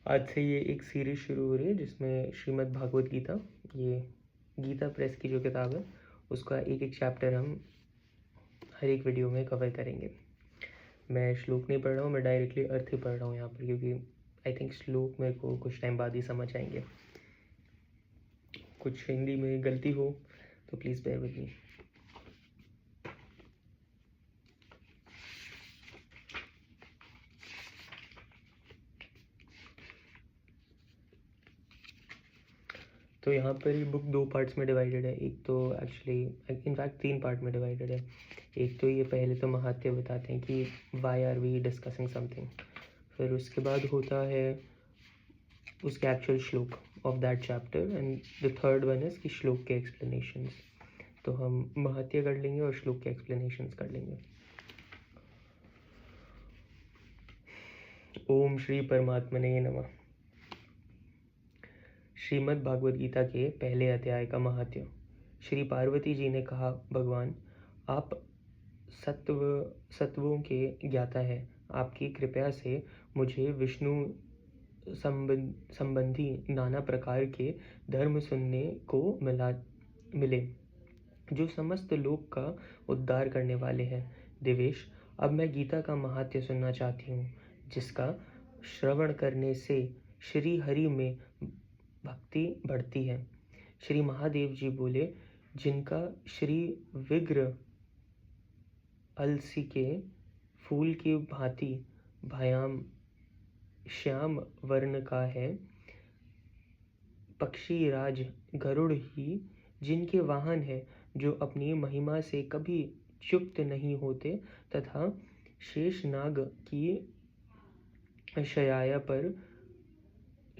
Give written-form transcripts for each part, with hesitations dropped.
आज से ये एक सीरीज़ शुरू हो रही है जिसमें श्रीमद् भागवत गीता, ये गीता प्रेस की जो किताब है उसका एक एक चैप्टर हम हर एक वीडियो में कवर करेंगे। मैं श्लोक नहीं पढ़ रहा हूँ, मैं डायरेक्टली अर्थ ही पढ़ रहा हूँ यहाँ पर, क्योंकि आई थिंक श्लोक मेरे को कुछ टाइम बाद ही समझ आएंगे। कुछ हिंदी में गलती हो तो प्लीज़ बेयर विद मी। तो यहाँ पर ये बुक 2 पार्ट्स में डिवाइडेड है। एक तो एक्चुअली इनफैक्ट 3 पार्ट में डिवाइडेड है। एक तो ये पहले तो महात्म्य बताते हैं कि why are we discussing something, फिर उसके बाद होता है उसके actual shlok of that chapter, and the third one is कि श्लोक के एक्सप्लेनेशंस। तो हम महात्म्य कर लेंगे और श्लोक के एक्सप्लेनेशंस कर लेंगे। ओम श्री परमात्मने नमः। श्रीमद् भागवत गीता के पहले अध्याय का महात्म्य। श्री पार्वती जी ने कहा, भगवान आप सत्वों के ज्ञाता है। आपकी कृपा से मुझे विष्णु संबंधी नाना प्रकार के धर्म सुनने को मिले जो समस्त लोक का उद्धार करने वाले हैं। देवेश, अब मैं गीता का महात्म्य सुनना चाहती हूँ, जिसका श्रवण करने से श्री हरि में भक्ति बढ़ती है। श्री महादेव जी बोले, जिनका श्री विग्रह अलसी के फूल की भांति भयाम श्याम वर्ण का है, पक्षी राज गरुड़ ही जिनके वाहन है, जो अपनी महिमा से कभी चुप्त नहीं होते तथा शेषनाग की शयाया पर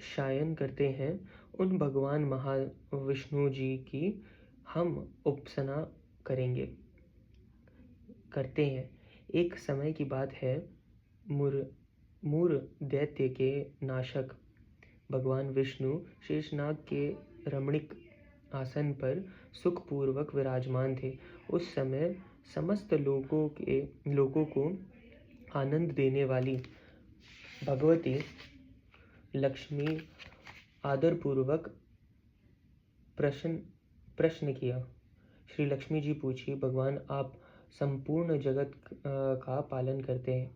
शयन करते हैं, उन भगवान महाविष्णु जी की हम उपासना करते हैं। एक समय की बात है, मूर दैत्य के नाशक भगवान विष्णु शेषनाग के रमणीक आसन पर सुखपूर्वक विराजमान थे। उस समय समस्त लोगों को आनंद देने वाली भगवती लक्ष्मी आदरपूर्वक प्रश्न किया। श्री लक्ष्मी जी पूछी, भगवान आप संपूर्ण जगत का पालन करते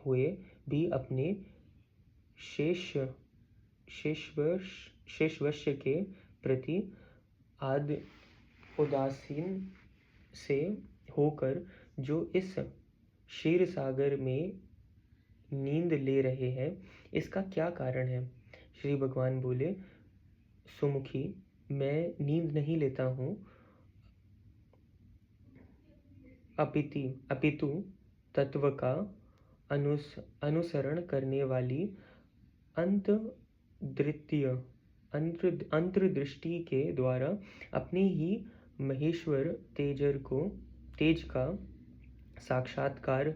हुए भी अपने शेषवश के प्रति उदासीन से होकर जो इस क्षीर सागर में नींद ले रहे हैं, इसका क्या कारण है? श्री भगवान बोले, सुमुखी, मैं नींद नहीं लेता हूँ, अपितु तत्व का अनुसरण करने वाली अंतर्दृष्टि के द्वारा अपने ही महेश्वर तेज का साक्षात्कार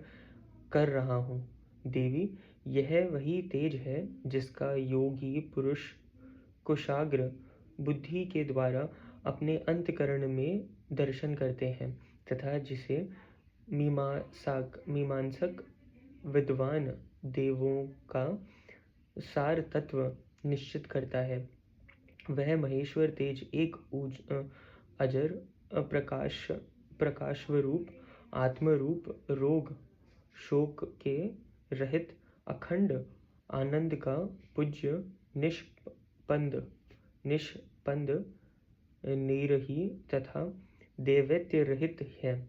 कर रहा हूँ। देवी, यह वही तेज है जिसका योगी पुरुष कुशाग्र बुद्धि के द्वारा अपने अंतकरण में दर्शन करते हैं तथा जिसे मीमांसक विद्वान देवों का सार तत्व निश्चित करता है। वह महेश्वर तेज एक अजर प्रकाशस्वरूप आत्मरूप रोग शोक के रहित अखंड आनंद का पूज्य निष्पंद निरही तथा दैवत्य रहित है।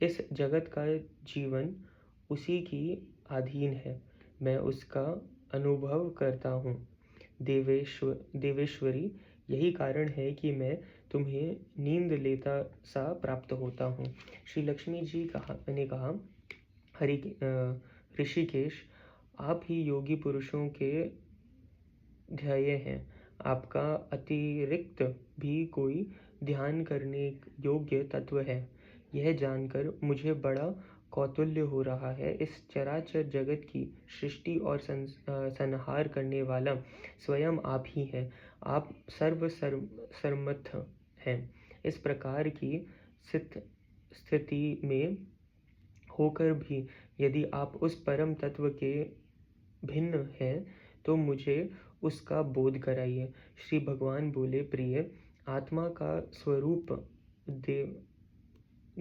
इस जगत का जीवन उसी की अधीन है, मैं उसका अनुभव करता हूँ। देवेश्वरी, यही कारण है कि मैं तुम्हें नींद लेता सा प्राप्त होता हूँ। श्री लक्ष्मी जी ने कहा, ऋषिकेश, आप ही योगी पुरुषों के ध्येय हैं। आपका अतिरिक्त भी कोई ध्यान करने योग्य तत्व है। यह जानकर मुझे बड़ा कौतूहल हो रहा है। इस चराचर जगत की सृष्टि और संहार करने वाला स्वयं आप ही हैं। आप सर्वसमर्थ हैं। इस प्रकार की स्थिति में होकर भी यदि आप उस परम तत्व के भिन्न हैं, तो मुझे उसका बोध कराइए। श्री भगवान बोले, प्रिय, आत्मा का स्वरूप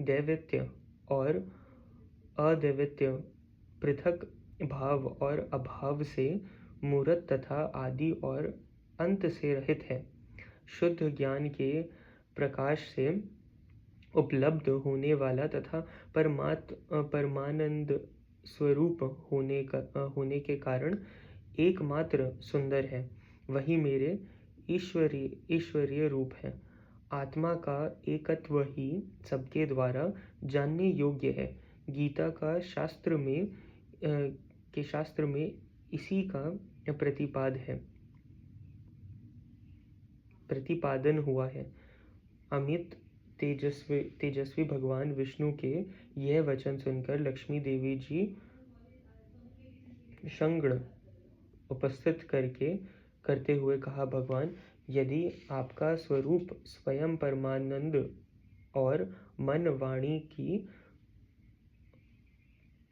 दैवत्य और अदैवत्य, पृथक भाव और अभाव से, मूर्त तथा आदि और अंत से रहित है। शुद्ध ज्ञान के प्रकाश से उपलब्ध होने वाला तथा परमानंद स्वरूप होने के कारण एकमात्र सुंदर है। वही मेरे ईश्वरीय रूप है। आत्मा का एकत्व ही सबके द्वारा जानने योग्य है। गीता का शास्त्र में इसी का प्रतिपादन हुआ है। अमित तेजस्वी भगवान विष्णु के यह वचन सुनकर लक्ष्मी देवी जी संगण उपस्थित करते हुए कहा, भगवान, यदि आपका स्वरूप स्वयं परमानंद और मन वाणी की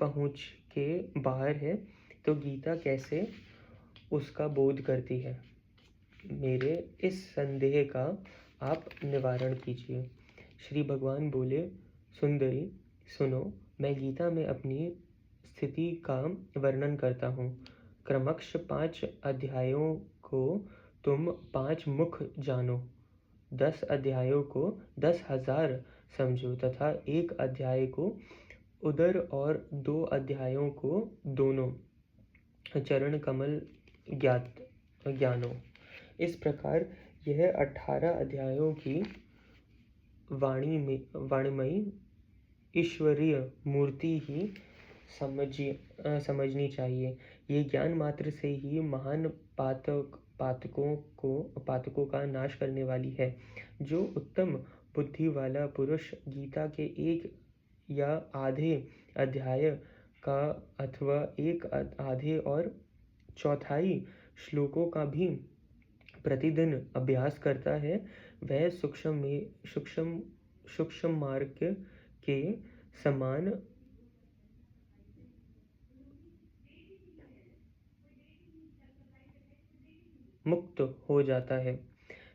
पहुँच के बाहर है, तो गीता कैसे उसका बोध करती है? मेरे इस संदेह का आप निवारण कीजिए। श्री भगवान बोले, सुंदरी, सुनो, मैं गीता में अपनी स्थिति का वर्णन करता हूँ। क्रमश 5 अध्यायों को तुम 5 मुख जानो, 10 अध्यायों को 10,000 समझो तथा 1 अध्याय को उदर और 2 अध्यायों को दोनों चरण कमल ज्ञानो। इस प्रकार यह 18 अध्यायों की वाणीमयी ईश्वरीय मूर्ति ही समझनी चाहिए। ये ज्ञान मात्र से ही महान पातकों का नाश करने वाली है। जो उत्तम बुद्धि वाला पुरुष गीता के 1 या आधे अध्याय का अथवा 1 आधे और चौथाई श्लोकों का भी प्रतिदिन अभ्यास करता है, वह सूक्ष्म मार्ग के समान मुक्त हो जाता है।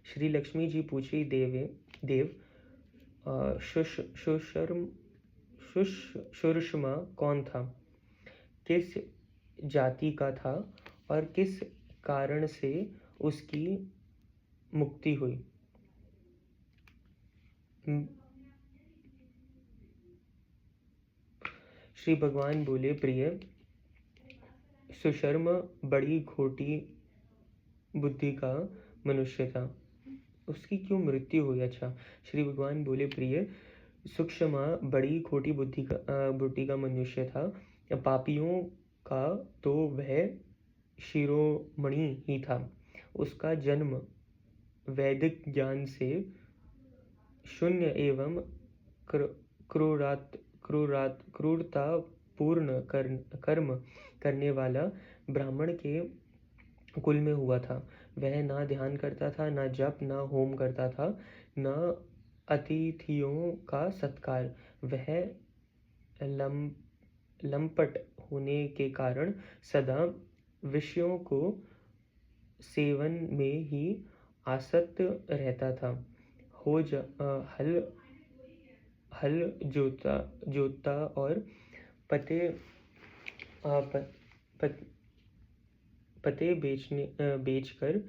श्री लक्ष्मी जी पूछी, देव, सुषमा कौन था, किस जाति का था और किस कारण से उसकी मुक्ति हुई? श्री भगवान बोले, प्रिय, सुशर्म बड़ी खोटी बुद्धि का मनुष्य था, उसकी क्यों मृत्यु हुई? अच्छा। श्री भगवान बोले, प्रिय, सुषमा बड़ी खोटी बुद्धि का मनुष्य था। पापियों का तो वह शिरोमणि ही था। उसका जन्म वैदिक ज्ञान से शून्य एवं क्रूरता पूर्ण कर्म करने वाला ब्राह्मण के कुल में हुआ था। वह ना ध्यान करता था, ना जप, ना होम करता था, ना अतिथियों का सत्कार। वह लंपट होने के कारण सदा विषयों को सेवन में ही आसक्त रहता था। हल जोतता और पते बेचकर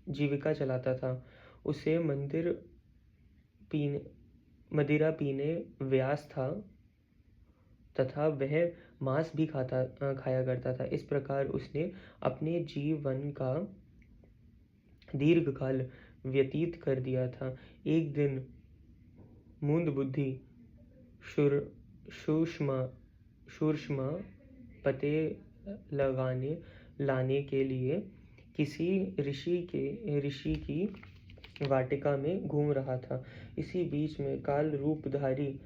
जीविका चलाता था। उसे मदिरा पीने व्यास था तथा वह मांस भी खाया करता था। इस प्रकार उसने अपने जीवन का दीर्घकाल व्यतीत कर दिया था। एक दिन मूंद बुद्धि सूक्ष्म पते लाने के लिए किसी ऋषि की वाटिका में घूम रहा था। इसी बीच में काल रूपधारी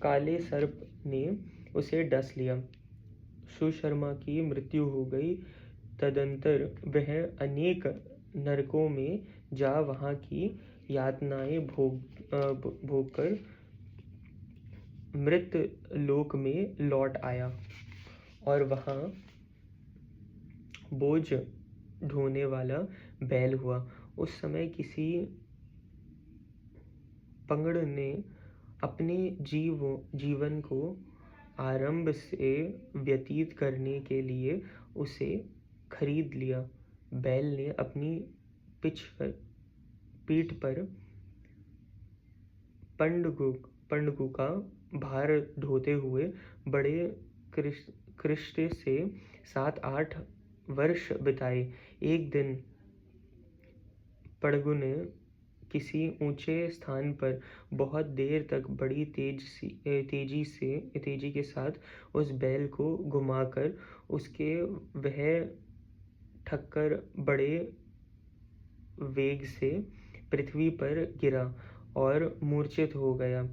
काले सर्प ने उसे डस लिया। सुशर्मा की मृत्यु हो गई। तदंतर वह अनेक नरकों में जा वहां की यातनाएं भोगकर मृत लोक में लौट आया। और वहाँ बोझ ढोने वाला बैल हुआ। उस समय किसी पंगड़ ने अपने जीवन को आरंभ से व्यतीत करने के लिए उसे खरीद लिया। बैल ने अपनी पीठ पर पंडगु का भार ढोते हुए बड़े कृष्ट से 7-8 वर्ष बिताए। एक दिन पंडगु ने किसी ऊंचे स्थान पर बहुत देर तक बड़ी तेजी के साथ उस बैल को घुमाकर उसके वह ठक्कर बड़े वेग से पृथ्वी पर गिरा और मूर्छित हो गया।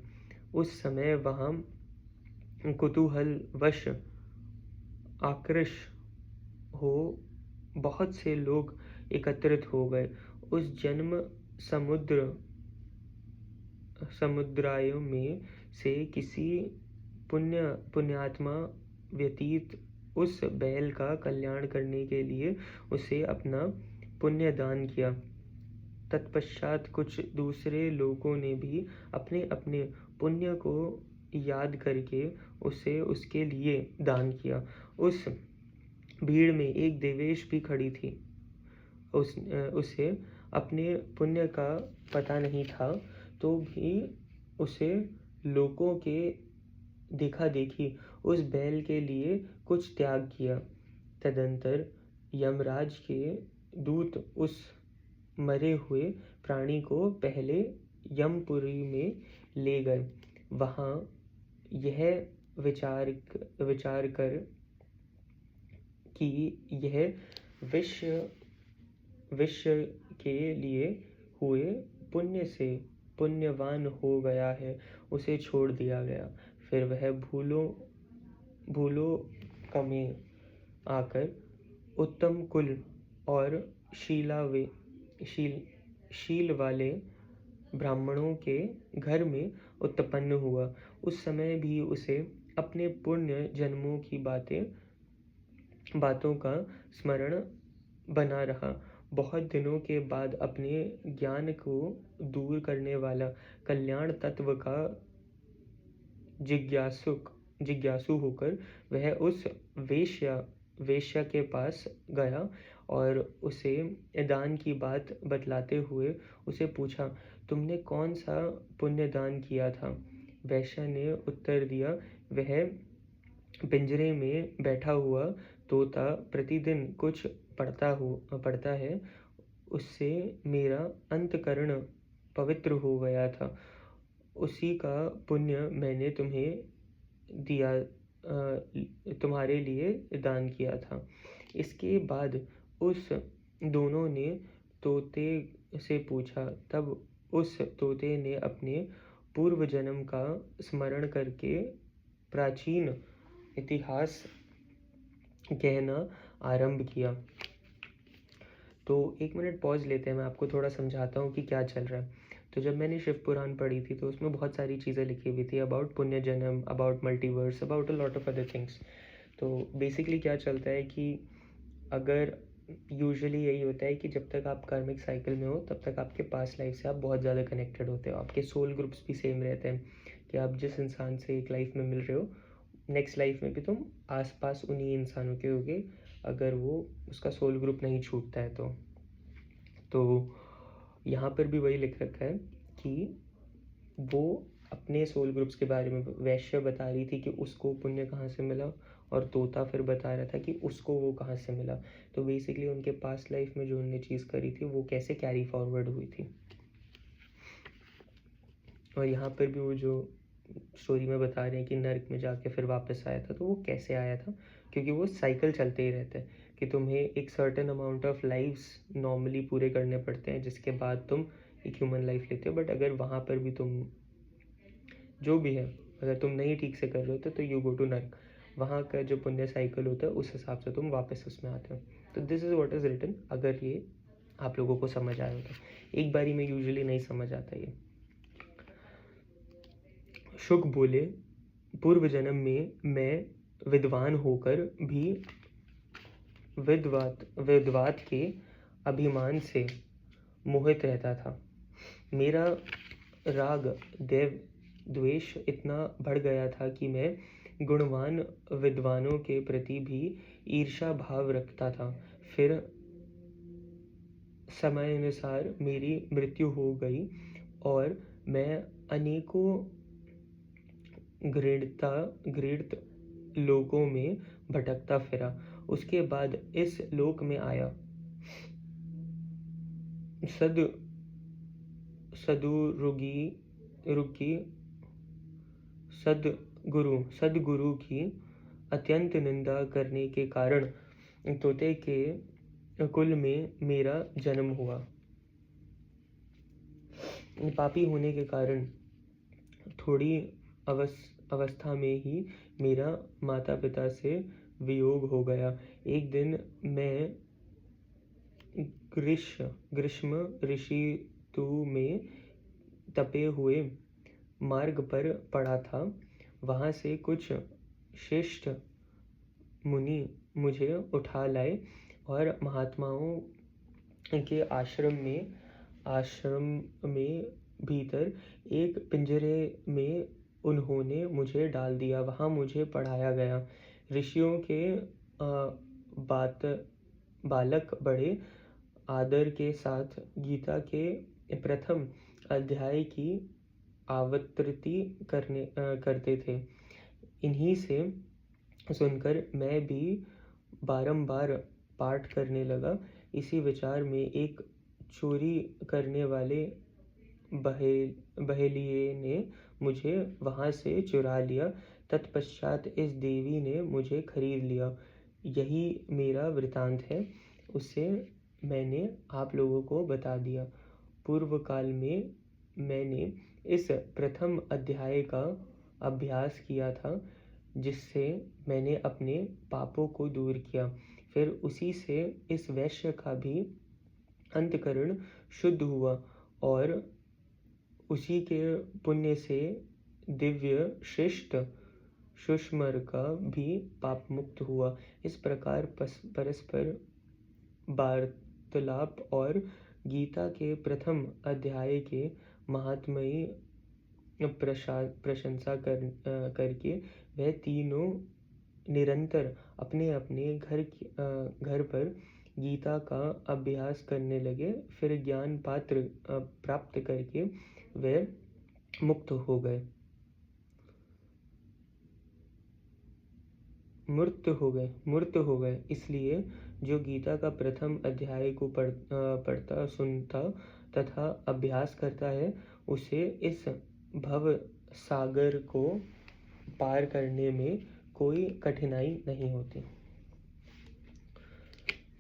उस समय वहाँ कुतूहलवश आकृष्ट हो बहुत से लोग एकत्रित हो गए। उस जन्म समुद्राय में से किसी पुण्यात्मा व्यतीत उस बैल का कल्याण करने के लिए उसे अपना पुण्य दान किया। तत्पश्चात कुछ दूसरे लोगों ने भी अपने अपने पुण्य को याद करके उसे उसके लिए दान किया। उस भीड़ में एक देवेश भी खड़ी थी। उसे अपने पुण्य का पता नहीं था, तो भी उसे लोगों के देखा देखी उस बैल के लिए कुछ त्याग किया। तदंतर यमराज के दूत उस मरे हुए प्राणी को पहले यमपुरी में ले गए। वहाँ यह विचार कर कि यह विश्व के लिए हुए पुण्य से पुण्यवान हो गया है, उसे छोड़ दिया गया। फिर वह भूलोक में आकर उत्तम कुल और शील वाले ब्राह्मणों के घर में उत्पन्न हुआ। उस समय भी उसे अपने पुण्य जन्मों की बातों का स्मरण बना रहा। बहुत दिनों के बाद अपने ज्ञान को दूर करने वाला कल्याण तत्व का जिज्ञासु होकर वह उस वेश्या के पास गया और उसे दान की बात बतलाते हुए उसे पूछा, तुमने कौन सा पुण्य दान किया था? वेश्या ने उत्तर दिया, वह पिंजरे में बैठा हुआ तोता प्रतिदिन कुछ पढ़ता है, उससे मेरा अंतकरण पवित्र हो गया था। उसी का पुण्य मैंने तुम्हारे लिए दान किया था। इसके बाद उस दोनों ने तोते से पूछा। तब उस तोते ने अपने पूर्व जन्म का स्मरण करके प्राचीन इतिहास कहना आरंभ किया। तो 1 मिनट पॉज लेते हैं, मैं आपको थोड़ा समझाता हूँ कि क्या चल रहा है। तो जब मैंने शिव पुराण पढ़ी थी तो उसमें बहुत सारी चीज़ें लिखी हुई थी अबाउट पुण्य जन्म, about multiverse, about a lot of other things. तो बेसिकली क्या चलता है कि अगर यूजुअली यही होता है कि जब तक आप कार्मिक साइकिल में हो तब तक आपके पास्ट लाइफ से आप बहुत ज़्यादा कनेक्टेड होते हो। आपके सोल ग्रुप्स भी सेम रहते हैं कि आप जिस इंसान से एक लाइफ में मिल रहे हो, नेक्स्ट लाइफ में भी तुम आसपास उन्हीं इंसानों के होगे, अगर वो उसका सोल ग्रुप नहीं छूटता है तो यहाँ पर भी वही लिख रखा है कि वो अपने सोल ग्रुप्स के बारे में वैश्य बता रही थी कि उसको पुण्य कहाँ से मिला, और तोता फिर बता रहा था कि उसको वो कहाँ से मिला। तो बेसिकली उनके पास्ट लाइफ में जो उन्होंने चीज़ करी थी वो कैसे कैरी फॉरवर्ड हुई थी। और यहाँ पर भी वो जो स्टोरी में बता रहे हैं कि नर्क में जाके फिर वापस आया था, तो वो कैसे आया था, क्योंकि वो साइकिल चलते ही रहता है कि तुम्हें एक certain amount of lifes normally पूरे करने पड़ते हैं, जिसके बाद तुम एक ह्यूमन लाइफ लेते हो। बट अगर वहाँ पर भी तुम जो भी है, अगर तुम नहीं ठीक से कर रहे होते तो यू गो टू नर्क। वहाँ का जो पुण्य साइकिल होता है उस हिसाब से तुम वापस उसमें आते हो। तो this is what is written. अगर ये आप लोगों को समझ आया होता, एक बारी में यूजुअली नहीं समझ आता ये। शुक बोले, पूर्व जन्म में मैं विद्वान होकर भी विद्वात के अभिमान से मोहित रहता था। मेरा राग देव द्वेष इतना बढ़ गया था कि मैं गुणवान विद्वानों के प्रति भी ईर्ष्या भाव रखता था। फिर समयानुसार मेरी मृत्यु हो गई और मैं अनेकों घृणित लोकों में भटकता फिरा। उसके बाद इस लोक में आया। सदगुरु की अत्यंत निंदा करने के कारण तोते के कुल में मेरा जन्म हुआ। पापी होने के कारण थोड़ी अवस्था में ही मेरा माता पिता से वियोग हो गया। एक दिन मैं ग्रीष्म ऋतु में तपे हुए मार्ग पर पड़ा था। वहाँ से कुछ श्रेष्ठ मुनि मुझे उठा लाए और महात्माओं के आश्रम में भीतर एक पिंजरे में उन्होंने मुझे डाल दिया। वहाँ मुझे पढ़ाया गया। ऋषियों के बालक बड़े आदर के साथ गीता के प्रथम अध्याय की आवृत्ति करते थे। इन्हीं से सुनकर मैं भी बारंबार पाठ करने लगा। इसी विचार में एक चोरी करने वाले बहेलिये ने मुझे वहाँ से चुरा लिया। तत्पश्चात इस देवी ने मुझे खरीद लिया। यही मेरा वृतांत है। उसे मैंने आप लोगों को बता दिया। पूर्व काल में मैंने इस प्रथम अध्याय का अभ्यास किया था, जिससे मैंने अपने पापों को दूर किया। फिर उसी से इस वैश्य का भी अंतःकरण शुद्ध हुआ और उसी के पुण्य से दिव्य श्रेष्ठ सुषमर का भी पाप मुक्त हुआ। इस प्रकार परस्पर वार्तालाप और गीता के प्रथम अध्याय के महात्म्य प्रशंसा करके वह तीनों निरंतर अपने अपने घर पर गीता का अभ्यास करने लगे। फिर ज्ञान पात्र प्राप्त करके वे मूर्त हो गए। इसलिए जो गीता का प्रथम अध्याय को पढ़ता सुनता तथा अभ्यास करता है, उसे इस भव सागर को पार करने में कोई कठिनाई नहीं होती।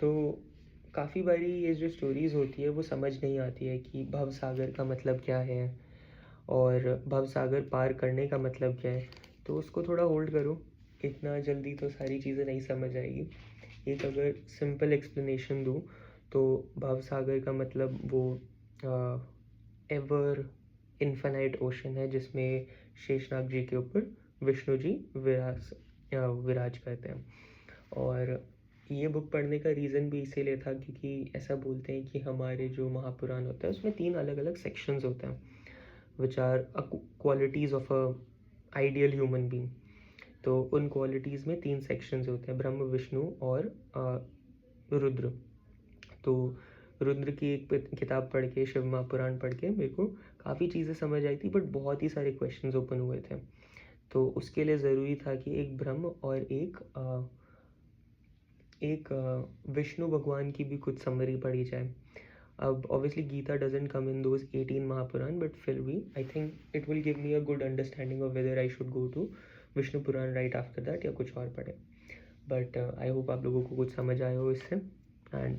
तो काफ़ी बारी ये जो स्टोरीज़ होती है वो समझ नहीं आती है कि भव सागर का मतलब क्या है और भव सागर पार करने का मतलब क्या है। तो उसको थोड़ा होल्ड करो, इतना जल्दी तो सारी चीज़ें नहीं समझ आएगी। एक अगर सिंपल एक्सप्लेनेशन दूँ तो भव सागर का मतलब वो एवर इन्फिनाइट ओशन है, जिसमें शेषनाग जी के ऊपर विष्णु जी विराज करते हैं। और ये बुक पढ़ने का रीज़न भी इसीलिए था क्योंकि ऐसा बोलते हैं कि हमारे जो महापुराण होता है उसमें 3 अलग अलग सेक्शंस होते हैं, which are qualities of a ideal human being. तो उन क्वालिटीज़ में 3 सेक्शंस होते हैं, ब्रह्म, विष्णु और रुद्र। तो रुद्र की एक किताब पढ़ के, शिव महापुराण पढ़ के मेरे को काफ़ी चीज़ें समझ आई थी, बट बहुत ही सारे क्वेश्चंस ओपन हुए थे। तो उसके लिए ज़रूरी था कि एक ब्रह्म और एक विष्णु भगवान की भी कुछ समरी पढ़ी जाए। अब obviously Gita doesn't come in those 18 Mahapurana, but फिर भी I think it will give me a good understanding of whether I should go to Vishnu Purana right after that या कुछ और पढ़े। बट आई होप आप लोगों को कुछ समझ आया हो इससे। एंड